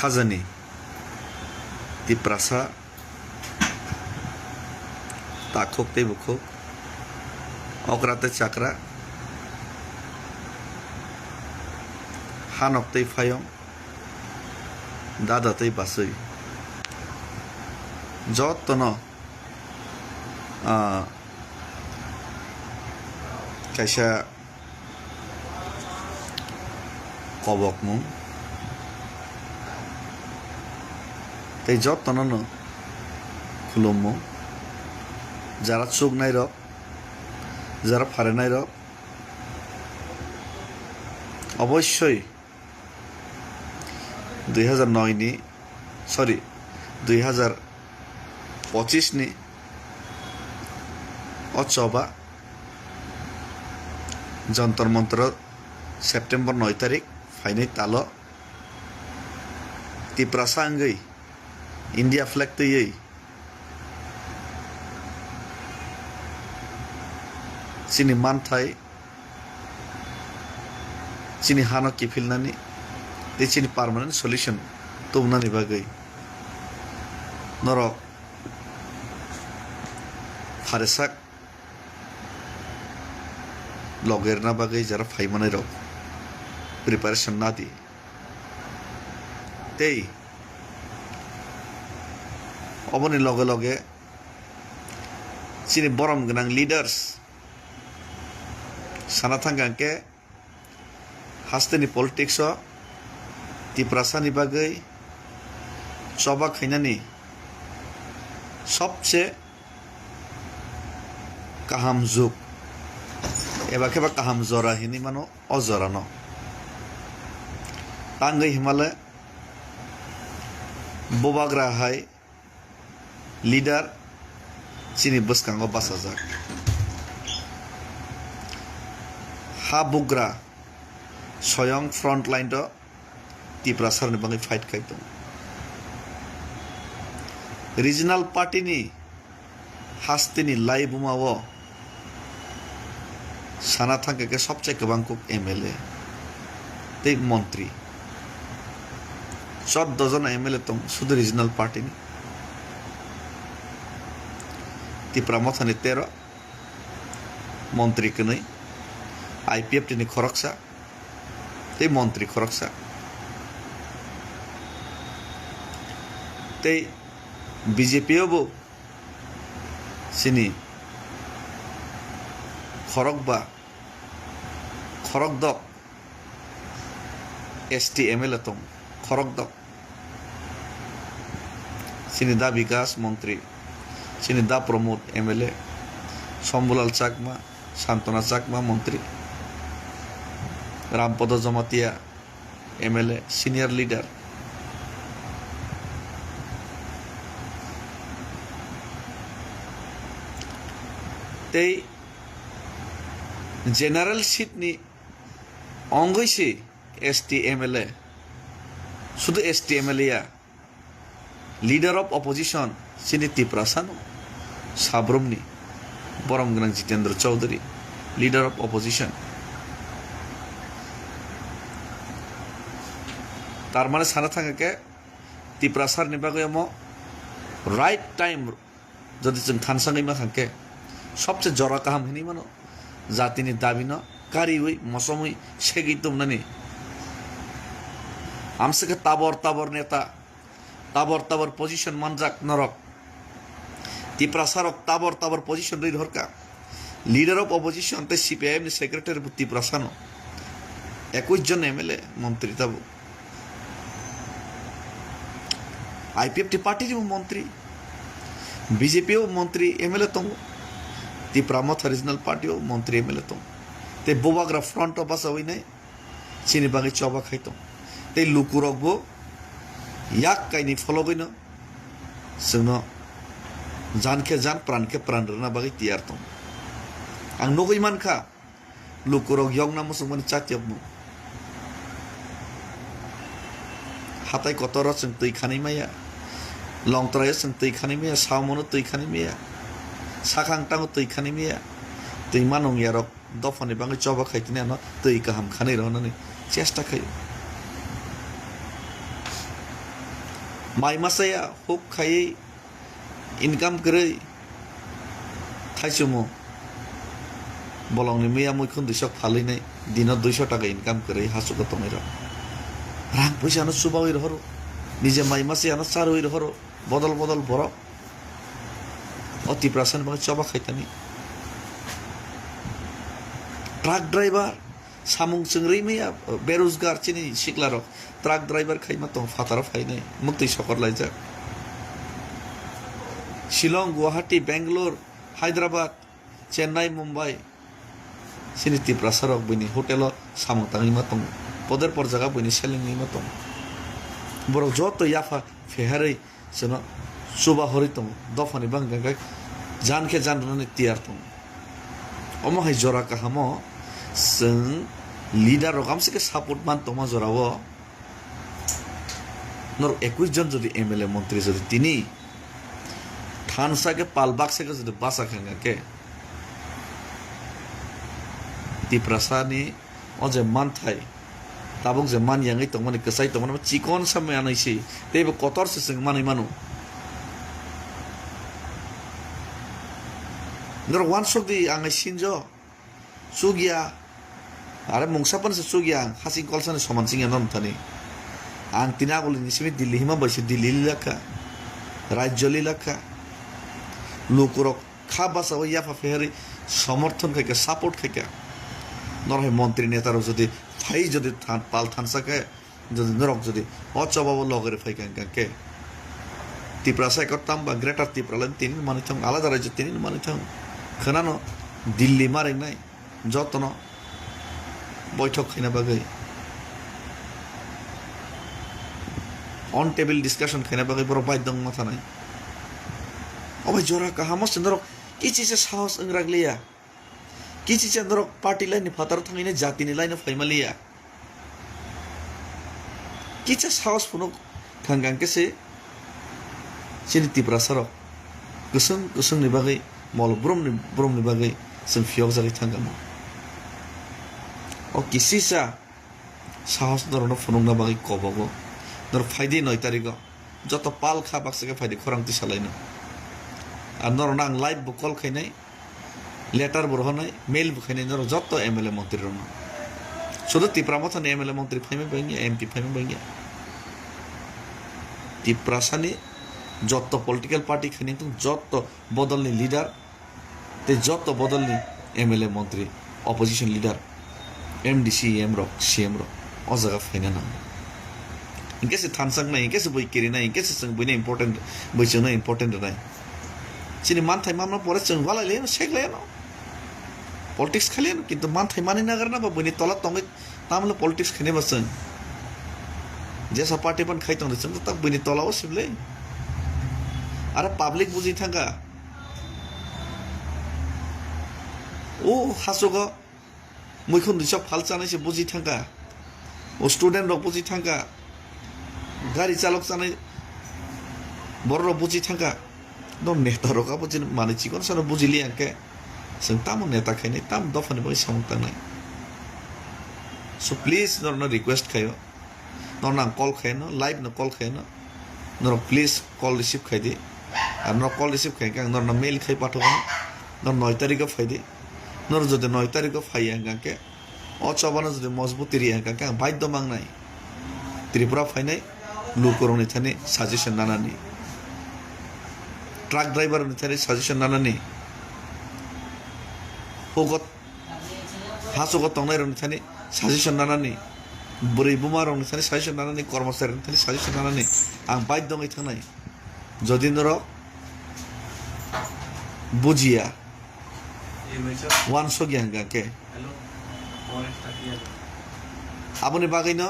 Khazani ti prasa takhok te bukhok okrate chakra hanok te phayong dada te basui jottono kaisa kobokmung tei jottono no khulummo যারা চোখ নাই rock যারা ফারে নাই rock অবশ্যই 2009 নি 2025 ni অচবা যন্তর মন্ত্র সেপ্টেম্বর 9 তারিখ ফাইনাই তালো তিপ্রাসাঙ্গই ইন্ডিয়া ফ্ল্যাগ তৈই sini manthai sini hano kifilnani te sini permanent solution tumnani bagai norok haresak logerna bagai jara phaimanai rok preparation na di tei oboni loge loge sini borom gnang leaders sanatangangke hasteni politics o tiprasani bagai soba khainani सबसे kaham juk eba keba kaham jora hini mano ojora no tangai himale bobagra hai leader chini buskango basajak Habugra soyong front line to tiprasar ni bangi fight kaito regional party ni hastini lai bumawo sana thangke ke sobche kebangkuk MLA tei মন্ত্রী 14 জন MLA tong শুধু regional party ni tipramotani 13 মন্ত্রী kenai IPF tini khoroksa tei montri khoroksa tei BJP obo sini khorokdok ST MLA tong khorokdok sini da bikas montri sini da promote MLA Shambulal Chakma Shantana Chakma montri Rampodo Jamatia MLA senior leader tei general seat ni ongoisi ST MLA শুধু ST MLA ya leader of opposition sini tiprasano sabromni borom gnang Jitendra Chaudhary leader of opposition তার মানে সানা থাকাকে তিপ্রাসার নিবাগয় মো right time যদি जों থানসাঙ্গই মা থাকে সবচেয়ে জরা কাহাম হিনি মানো জাতিনি দাবি ন কারি হই মসমই সেগি তুমনানি আমসকে তাবর নেতা তাবর পজিশন মানজাক নরক তিপ্রাসারক তাবর পজিশন রই ধরকা লিডার অফ অপোজিশন তে সিপিআইএম নি সেক্রেটারি তিপ্রাসানো 21 জন MLA মন্ত্রী তাবো IPF party ri মন্ত্রী BJP o মন্ত্রী MLA tong Tipramoth regional party o মন্ত্রী MLA tong te bobagra front of us awai nai chini bangi choba khaito te lukurokbo yak kaini follow goino sungno janke jan pranke pran rna bagi tiar tong ang nogoi mankha lukurok yong na musungmani chatyapmu hatai kotor sung tui khani maya long tray sung tui khani maya samono tui khani maya sakang tango tui khani maya tui manong yarok dofani bangi choba khaitine no tui kaham khani ro nani chesta khayo my मासाया hook खायै income करै थाइसुमो बलंनि मैया मैखुन 200 फालिनाय दिनाव 200 टाका income करै हासुगा तंनाय रां पैसानो सुबावै रहरो निजे माइ मासायानो सारवै रहरो बदल बदल बर अति प्रासन बांग चबा खायतानि ट्राक ड्राइवर सामुं संग्रै मैया बेरोजगार चिनि सिक्लार ट्राक ड्राइवर खाइमा तंग फातार फाइनाय मुक्ति सकर लाइजा शिलं गुवाहाटी बेंगलोर हायद्राबाद चेन्नाई मुंबई सिनि तिप्रासारक बनि होटेल सामुं तांगैमा तंग पदर पर जगह बनि सेलिंगैमा तंग बर जत याफा फेहारै सना सुबा हरि तंग दफानि बांगा जानखे जाननानै तियार तंग अमहाय जरा काहामो जों लिडार रकामसे के सापोर्ट मान तमा जरावो नर 21 जन जदि एमएलए मंत्री जदि तिनी थानसा के पालबाक्से के जदि बासा खांगा के तिप्रासानि अजे मानथाय ताबुक जे मान यांगै तंगमानि कसाय तंगमानि चिकन समय आनायसि तेबो कतर से जों मानै मानु नर वान सकदि आंगै सिनजो सुगिया आरे मुंसापन से सुगिया हासिं कलसानि समान सिंया नमथानि आं तिना गलिनि सिमि दिल्ली हिमा बैसे दिल्ली लाखा राज्य लाखा लोकरक खा बासाव याफा फेहरि समर्थन खायका सपोर्ट खायका नरहे मंत्री नेतार जदि फाइ जदि पाल थानसाके जदि नरक जदि अचबाबो लगरे फाइका के तिप्रासाय करताम बा ग्रेटर तिप्रालान तिनि मानि थां आलादा राज्य तिनि मानि थां खोनानो दिल्ली मारेंनाय जतन बैठक खाइना बागै ऑन टेबल डिस्कशन खाइना बागै बर बायदं माथानाय अबे जरा काहामो चंद्र किछि से साहस अंग्रागलिया किछि चंद्र पार्टी लाइन फातार थांगिने जातिनि लाइन फाइमालिया किछि साहस फुनो थांगां केसे सिनि तिप्रासार गोसों गोसोंनि बागै मल ब्रमनि बागै जों फियाव जागै थांगामो ओ किसिसा साहस नरनो फुनुंना बागै कबागो नर फाइदे 9 तारिख जत पाल खा बाक्सके फाइदे खरांति सालायनो आ नरना आं लाइभ कल खाइनाय लेटार बरहनाय मेल बुखाइनाय नर जत एमएलए मंत्री रनो शुद्ध तिप्रामथानि एमएलए मंत्री फाइमे बायनिया एमपी फाइमे बायनिया तिप्रासानि जत पॉलिटिकल पार्टी खाइनाय तो जत बदलनि लीडर ते जत बदलनि एमएलए मंत्री अपोजिशन लीडर एमडीसी एमरो सीएमरो अजगा फाइना ना इनके से थानसंग ना इनके से बई केरि ना इनके से संग बइने इंपोर्टेंट बइचों इंपोर्टेंट ना चिनि मानथाय मामना परे जों वालायले सेगलाय ना पॉलिटिक्स खालिया किंतु मानथाय मानि नागारना बा बइनि तला तंगै तामले पॉलिटिक्स खने बसन जेसा पार्टी पन खाइ तंग जों तक बइनि तलाव सिबले अरे पब्लिक बुझि थांगा ओ हासुगा मैखुन 200 फाल जानाय से बुझि थांगा ओ स्टूडेंट रक बुझि थांगा गाड़ी चालक जानाय बर बुझि थांगा न नेता रका बुझि माने चिकन सन बुझिलि आंके जों ताम नेता खाइनाय ताम दफानि बाय सामतांनाय सो प्लीज नरनो रिक्वेस्ट खायो नरना कॉल खायनो लाइव न कॉल खायनो नर प्लीज कॉल रिसीव खाइदे आर न कॉल रिसीव खायका नरना मेल खाइ पाठोगन नर 9 तारिख फाइदे नर जदि 9 तारिख फाइ आंके अचबानो जदि मजबूती रि आंके बाध्य मांगनाय त्रिपुरा फाइनाय लोकरनि थाने सजेशन नानानि ट्रक ड्राइवर नि थाने सजेशन नानानि होगत हासोगत तंनाय रनि थाने सजेशन नानानि बुरै बुमारनि थाने सजेशन नानानि कर्मचारी थाने सजेशन नानानि आं बाध्यङै थांनाय जदि नर बुजिया वान सगि आंके आबुनि बागैनो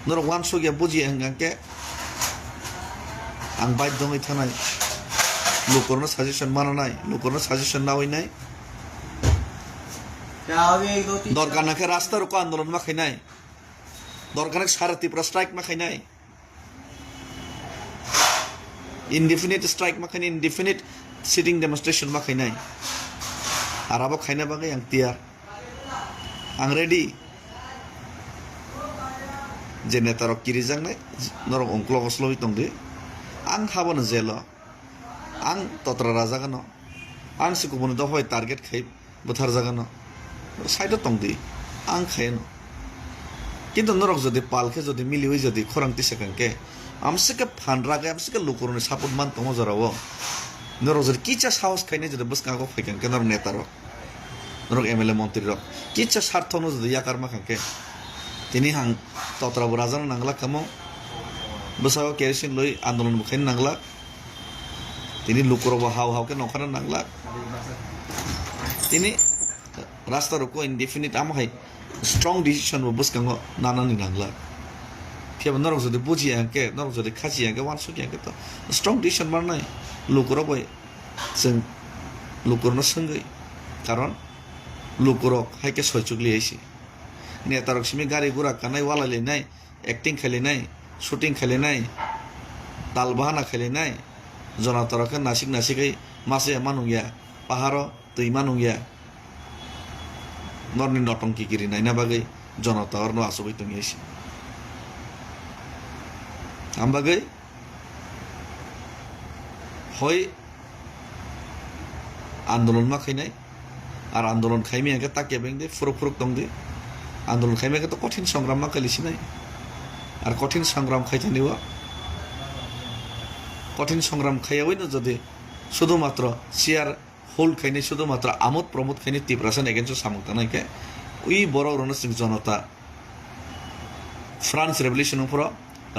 नर वान सगिया बुजि आंके आं बाध्यङै थानाय लोकरनो सजेशन मानानाय लोकरनो सजेशन नावैनाय दरकार नाखे रास्ता रोको आंदोलन मा खाइनाय दरकार सारा त्रिपुरा स्ट्राइक मा खाइनाय इनडेफिनिट स्ट्राइक मा खाइनाय इनडेफिनिट सिटिंग डेमोन्स्ट्रेशन मा खाइनाय आराबो खाइना बागै आं तियार आं ready je netarok kirijang nai norok ongklo oslo tongdi ang habano jelo ang totra rajagano ang sikubuni dofai target khai buthar jagano side tongdi ang khaino কিন্তু নরক যদি পালকে যদি মিলি হই যদি খরাংতি সেখানকে আমসিকে ফানরাগে আমসিকে লুকুরনি সাপোর্ট মান তমো জরাবো নরক যদি কিচা সাহস খাইনে যদি বসকাগো ফাইকানকে নরক নেতার নরক এমএলএ মন্ত্রী রক কিচা স্বার্থনো যদি ইয়াকার মাখানকে তিনি হাং ততরাবো রাজানো নাংলা কামো বসাগো কেরোসিন লই আন্দোলন মুখাইন নাংলা তিনি লুকুরবো হাও হাওকে নখানা নাংলা তিনি রাস্তার রকো indefinite আমাহাই strong decision wo buskango nanani nangla phiaba norok jodi buji anke norok jodi khaji anke wansuki anke to strong decision marnai lukuro boy jeng lukurno sangai karon lukurok haike soichugli aisi netarok simi gari gura kanai walale nai acting khale nai shooting khale nai talbahana khale nai jonatarok nasik nasikai mase manungya paharo tui manungya নরনি নটঙ্কি গিরি নাই না বাগে জনতা অর্ণ আসবই তুমি এসে আমবাগে হয় আন্দোলন মা খাইনাই আর আন্দোলন খাইমি আগে তাকে বেং দে ফুরুক ফুরুক দং দে আন্দোলন খাইমি আগে তো কঠিন সংগ্রাম মা খাইলিছি নাই আর কঠিন সংগ্রাম খাইতে নিও কঠিন সংগ্রাম খাইয়াবই না যদি শুধুমাত্র চেয়ার হোল খাইনি শুধুমাত্র আমোদ প্রমোদ খাইনি তিপ্রাসান এগেন্স সামুক্তা নাইকে উই বড় রণসিং জনতা ফ্রান্স রেভলিউশন উপর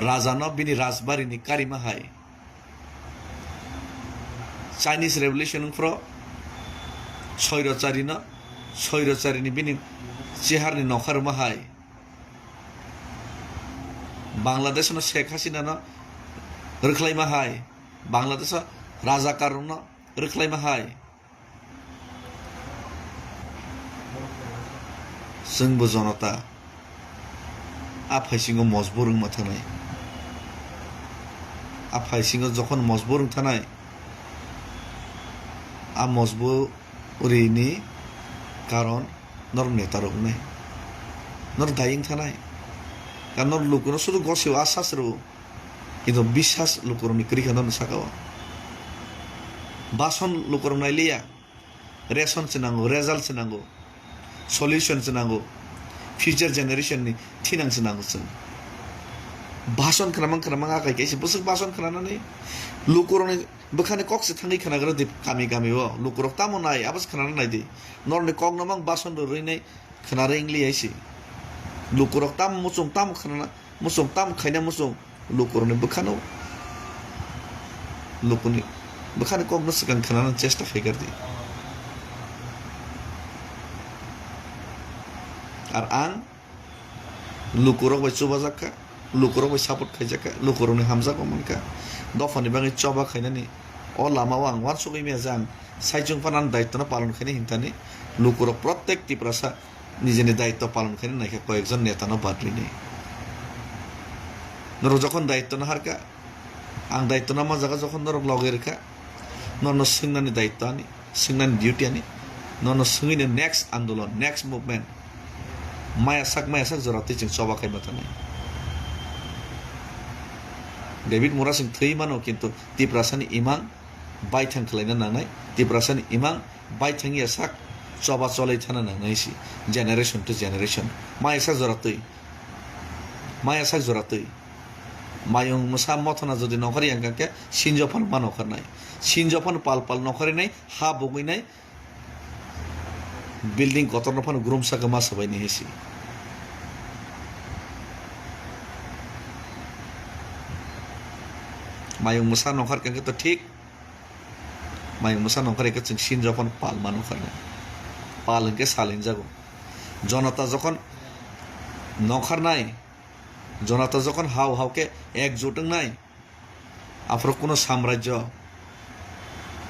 রাজানো বিনি রাজবাড়িনি কারিমা হাই চাইনিজ রেভলিউশন উপর স্বৈরচারিনী বিনি চেহারনি নখারমা হাই বাংলাদেশ শেখ হাসিনা রখলাইমা হাই বাংলাদেশ রাজাকার রখলাইমা হাই जोंबो जनता आफाइसिङाव मजबुर थानाय आफाइसिङाव जखन मजबुर थानाय आ मजबुरिनि कारण नर नेता रखनाय नर दायिं थानाय कारण नर लुकुनो शुधु गसेव आश्वास रो কিন্তু বিশ্বাস লুকুরনি করিখানো সাকাও বাসন লুকুর নাইলিয়া রেশন চিনাঙ্গো রেজাল্ট চিনাঙ্গো सल्यूशन नांगौ फ्यूचर जेनेरेशन नि थिनांस नांगौ जों भाषण खालामहां आखाइ कैसे बसक भाषण खालामनानै लुकुरनि बखाने कक्से थाङै खानाग्रा दि गामि गामि अ लुकुरक तामनाय आबास खानानै नायदि नरनि कक नमां भाषण रैनाय खानारे इंग्लि आइसि लुकुरक ताम खाना मुसुं ताम खायना मुसुं लुकुरनि बखानो लुकुनि बखाने कक न सिगां खानानै चेष्टा खायगारदि আর আং লুকুরক বাই চুবা জাকা লুকুরক বাই সাপোর্ট খাইজাকা লুকুরনি হামজা কমনকা দফানি বাঙি চবা খাইনানি অ লামাও আং ওয়ান সগৈ মে জাং সাইজুং ফানান দায়িত্ব পালন খাইনি হিনতানি লুকুরক প্রত্যেক টিপ্রাসা নিজেনি দায়িত্ব পালন খাইনি নাইকা কয়েকজন নেতানো বাদরি নেই নর যখন দায়িত্ব না হারকা আং দায়িত্ব না জায়গা যখন নরক লগে রেখা নন সিংনানি দায়িত্ব আনি সিংনানি ডিউটি আনি নন সিংনি নেক্সট আন্দোলন নেক্সট মুভমেন্ট माया sak जराते जों चबा खायबा थानाय डेभिड मुरासिं थै मानो किन्तु तिप्रासानि इमां बायथां खालायना नांनाय तिप्रासानि इमां बायथांगिया sak चबा चलाय थाना नांनायसि जेनेरेशन टु जेनेरेशन माया sak जरातै मायं मुसा मथना जदि नखरि आंगाके सिनजफान मा नखरनाय सिनजफान पाल पाल नखरिनाय हा बगैनाय बिल्डिंग कतरनफान ग्रुमसाका मा सबायनि हेसि मायं मुसा नखर कांके तो ठीक मायं मुसा नखर के जों सिन जफन पाल मा नखरनाय पाल के सालिन जागो जनता जखन नखरनाय जनता जखन हाव हाव के एकजुट नाय आफर कोनो साम्राज्य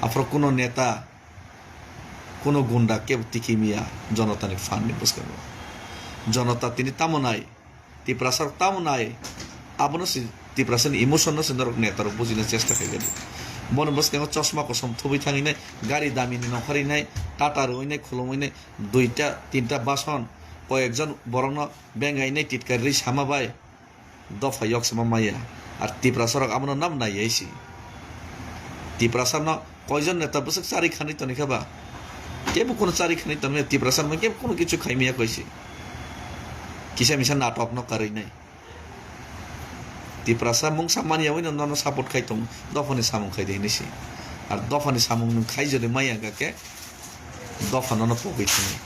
आफर कोनो नेता কোনো গুন্ডা কেউ তিকিমিয়া জনতানি ফান্ডি বুঝকাবো জনতা তিনি তামনাই তিপ্রাসার তামনাই আবনো তিপ্রাসানি ইমোশন নরক নেতার বুঝিনা চেষ্টা খাইগেলি মন বুঝকাবো চশমা কসম থুবি থাঙিনাই গাড়ি দামিনি নখরিনাই টাটা রইনাই খুলমইনাই দুইটা তিনটা বাসন কয়েকজন বরং বেঙ্গাইনাই টিটকারি সামাবাই দফা yok sama maya আর তিপ্রাসারক আমরা নাম নাই আইছি তিপ্রাসার না কয়জন নেতা বসে চারি খানি তো নিখাবা কেবো কোনো চারি খানি তো তিপ্রাসার মানে কেবো কোনো কিছু খাইমিয়া কইছি কিসা মিশা নাটক ন কারই নাই তিপ্রাসা মুং সামানিয়া ওই নন সাপোর্ট খাইতং দফানি সামুং খাই দেনিছি আর দফানি সামুং নং খাই যদি মাইয়া গাকে দফানো পগৈ থানাই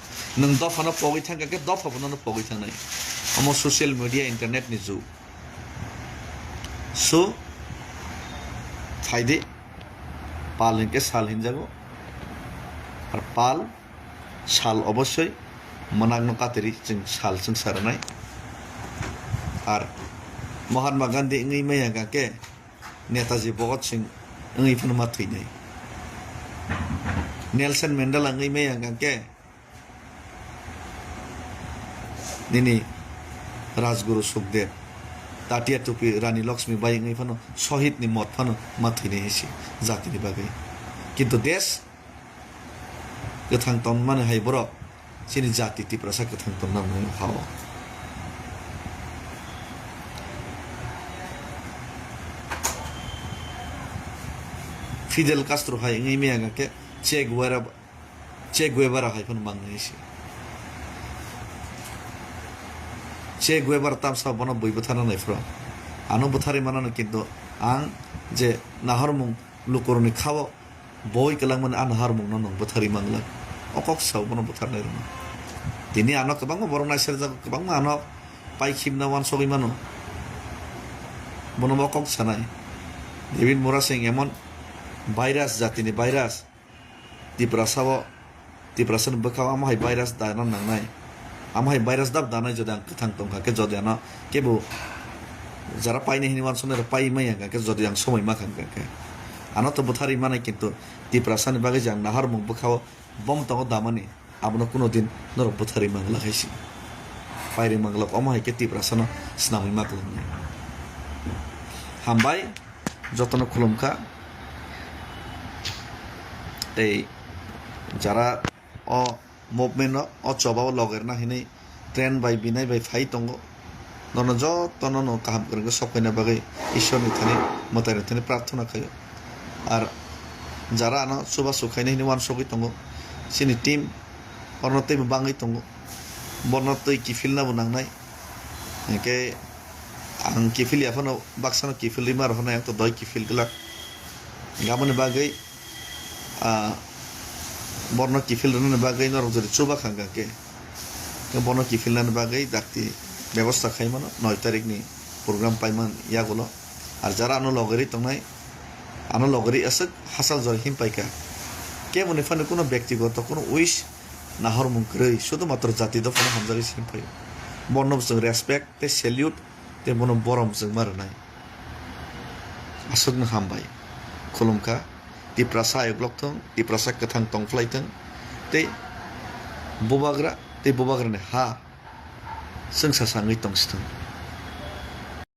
নং দফানো পগৈ থাকাকে দফাবনো পগৈ থানাই আমো সোশ্যাল মিডিয়া ইন্টারনেট नि जुग सो फायदे पाल हिंके साल हिंजागो और पाल साल अवश्य मनाग्न कातेरी जों साल जों सारनाय और महात्मा गांधी इंगै मैया गाके नेताजी भगत सिंह इंगै फन मा थैनाय नेल्सन मेंडेला इंगै मैया गाके दिनै राजगुरु सुखदेव ताटिया टुपी रानी लक्ष्मीबाई इंगै फनो शहीद नि मत फनो मा थैनाय एसे जातिनि बागै किन्तु देश गोथां तन माने हाय बर सिनि जाति तिप्रासा गोथां तन नाम हाव फिडेल कास्ट्रो हाय इंगै मैया गाके चे गुएबारा हाय फन मांगनाय एसे चे गुएबार तामसा बनो बयबो थाना नायफ्रा आनो बोथारि मानानो किन्तु आं जे नाहरमुं लुकरनि खावो बय कलांमोन आन हारमुं न नं बोथारि मांगला अकक साव बनो बोथारनाय रनो दिनै आनो गोबां बर नायसर जा गोबां आनो पाइखिमना वान सगै मानो बनो अकक सानाय डेभिड मोरा सिंह एमन भाइरास जातिनि भाइरास तिप्रासन बोखाव आमाहाय भाइरास दाना नांनाय आमाहाय भाइरास दाब दानाय जदि आं गोथां दंखाके जदि आनो केबो যারা পাইনি হিনিমান সনের পাই মাইয়া গাকে যদি আং সময় মাখান গাকে আনো তো बोथारि माने किन्तु तिप्रासानि बागै जां नाहार मुं बोखाव बम तंग दामानि आबनो कोनो दिन नर बोथारि मांगला खायसि पाइरि मांगला अमाहाय के तिप्रासानो स्नामै मागलांनाय हामबाय जतन खुलुमखा এই যারা অ মুভমেন্ট অ চবাও লগের না হিनै ট্রেন বাই बिनाय बाय फाइ तंग ननो जतन न काम करेंगे सफाइना बागै ईश्वरनि थाने मतायनि थाने प्रार्थना खायो और जरा आनो सुबा सुखायनि हिनि वान सगै तंगो सिनि टीम अरनतै बाङै तंगो बनतै किफिल ना बनांनाय एके आं किफिल याफनो बाक्सानो किफिल रिमार होनाय तो दय किफिल गला गामनि बागै बर्न किफिल रननि बागै नर जरि सुबा खांगा के बर्न किफिल ना बागै दाक्ति ব্যবস্থা খাইমানো 9 তারিখনি প্রোগ্রাম পাইমান ইয়াগুলো আর যারা আনো লগেরি তংনাই আনো লগেরি আছে হাসাল জয় হিম পাইকা কেমন এখানে কোনো ব্যক্তিগত কোনো উইশ নাহর মুখরই শুধুমাত্র জাতি দফানো হামজারি সিম পাই বর্ণবসং রেসপেক্ট তে সেলিউট তে বনো বরমসং মারনাই আসুক হামবাই খুলুমকা तिप्रासा एग्लक्थों तिप्रासा गोथां तंफ्लायथों ते बबाग्रा ते बबाग्रानि हा जों सासाङै दंसिथों